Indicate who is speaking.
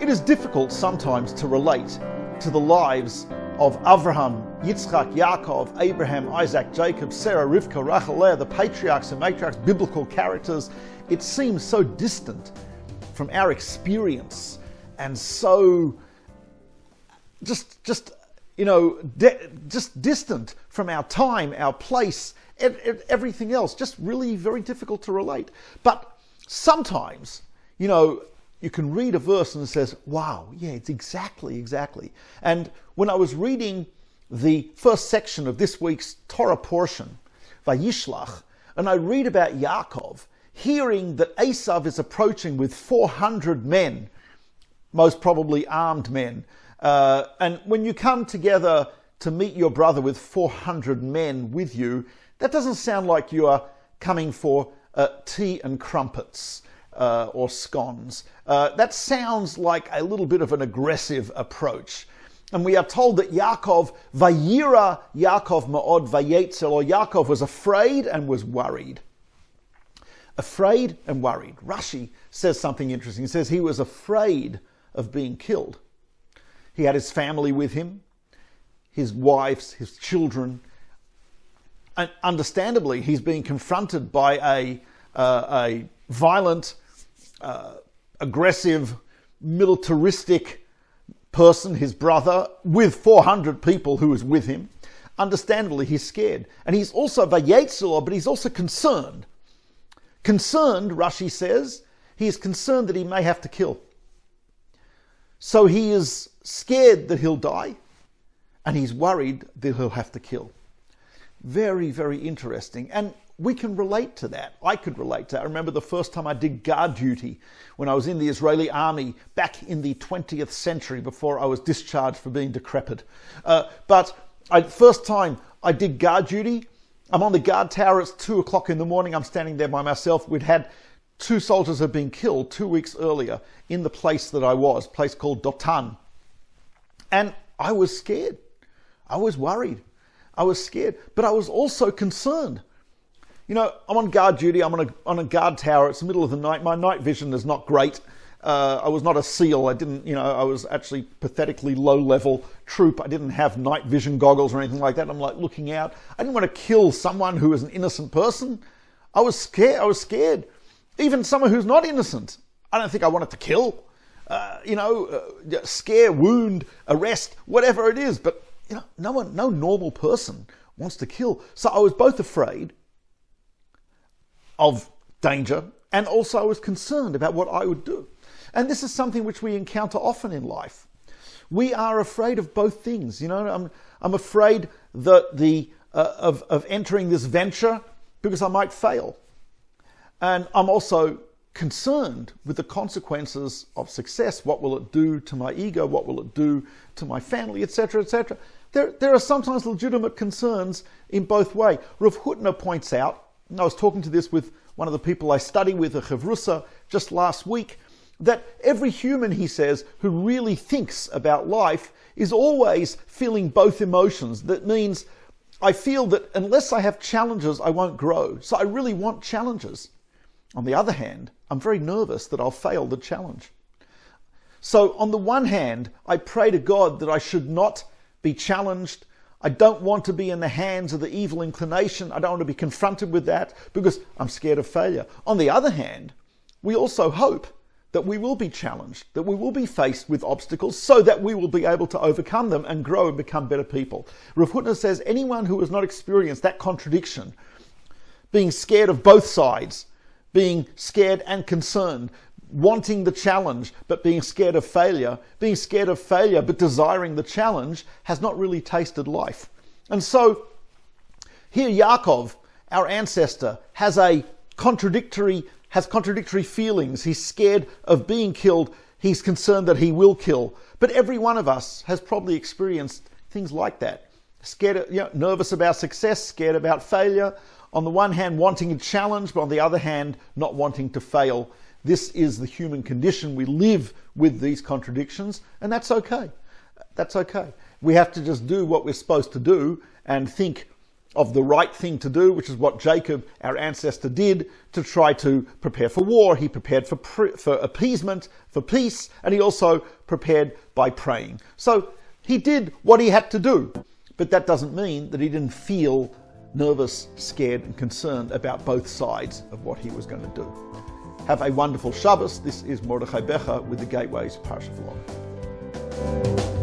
Speaker 1: It is difficult sometimes to relate to the lives of Avraham, Yitzchak, Yaakov, Abraham, Isaac, Jacob, Sarah, Rivka, Rachel, Leah, the patriarchs and matriarchs, biblical characters. It seems so distant from our experience and so just distant from our time, our place, everything else. Just really very difficult to relate. But sometimes, you can read a verse and it says, wow, yeah, it's exactly. And when I was reading the first section of this week's Torah portion, Vayishlach, and I read about Yaakov, hearing that Esav is approaching with 400 men, most probably armed men. And when you come together to meet your brother with 400 men with you, that doesn't sound like you are coming for tea and crumpets. Or scones. That sounds like a little bit of an aggressive approach. And we are told that Yaakov, Vayira Yaakov Ma'od Vayetzel, or Yaakov was afraid and was worried. Afraid and worried. Rashi says something interesting. He says he was afraid of being killed. He had his family with him, his wives, his children. And understandably, he's being confronted by a violent, aggressive, militaristic person, his brother, with 400 people who is with him. Understandably, he's scared. And he's also Vayetzel, but he's also concerned. Concerned, Rashi says, he is concerned that he may have to kill. So he is scared that he'll die, and he's worried that he'll have to kill. Very, very interesting. And we can relate to that. I could relate to that. I remember the first time I did guard duty when I was in the Israeli army back in the 20th century before I was discharged for being decrepit. First time I did guard duty, I'm on the guard tower, it's 2 o'clock in the morning, I'm standing there by myself. We'd had 2 soldiers had been killed 2 weeks earlier in the place that I was, a place called Dotan. And I was scared. I was worried. I was scared, but I was also concerned. I'm on guard duty, I'm on a guard tower, it's the middle of the night, my night vision is not great. I was not a SEAL, I was actually pathetically low-level troop, I didn't have night vision goggles or anything like that. I'm like looking out, I didn't want to kill someone who was an innocent person. I was scared. Even someone who's not innocent, I don't think I wanted to kill. Scare, wound, arrest, whatever it is, but no normal person wants to kill. So I was both afraid of danger, and also I was concerned about what I would do. And this is something which we encounter often in life. We are afraid of both things. I'm afraid that of entering this venture because I might fail, and I'm also concerned with the consequences of success. What will it do to my ego? What will it do to my family, etc., etc.? There are sometimes legitimate concerns in both ways. Rav Hutner points out, and I was talking to this with one of the people I study with, a Chavrusa, just last week, that every human, he says, who really thinks about life is always feeling both emotions. That means I feel that unless I have challenges, I won't grow. So I really want challenges. On the other hand, I'm very nervous that I'll fail the challenge. So on the one hand, I pray to God that I should not be challenged. I don't want to be in the hands of the evil inclination. I don't want to be confronted with that because I'm scared of failure. On the other hand, we also hope that we will be challenged, that we will be faced with obstacles so that we will be able to overcome them and grow and become better people. Rav Hutner says anyone who has not experienced that contradiction, being scared of both sides, being scared and concerned, wanting the challenge but being scared of failure but desiring the challenge, has not really tasted life. And so here Yaakov, our ancestor, has contradictory feelings. He's scared of being killed. He's concerned that he will kill. But every one of us has probably experienced things like that. Scared, nervous about success, scared about failure. On the one hand, wanting a challenge, but on the other hand, not wanting to fail. This is the human condition. We live with these contradictions, and that's okay. That's okay. We have to just do what we're supposed to do and think of the right thing to do, which is what Jacob, our ancestor, did to try to prepare for war. He prepared for appeasement, for peace, and he also prepared by praying. So he did what he had to do, but that doesn't mean that he didn't feel nervous, scared, and concerned about both sides of what he was going to do. Have a wonderful Shabbos. This is Mordechai Becher with the Gateways Parsha Vlog.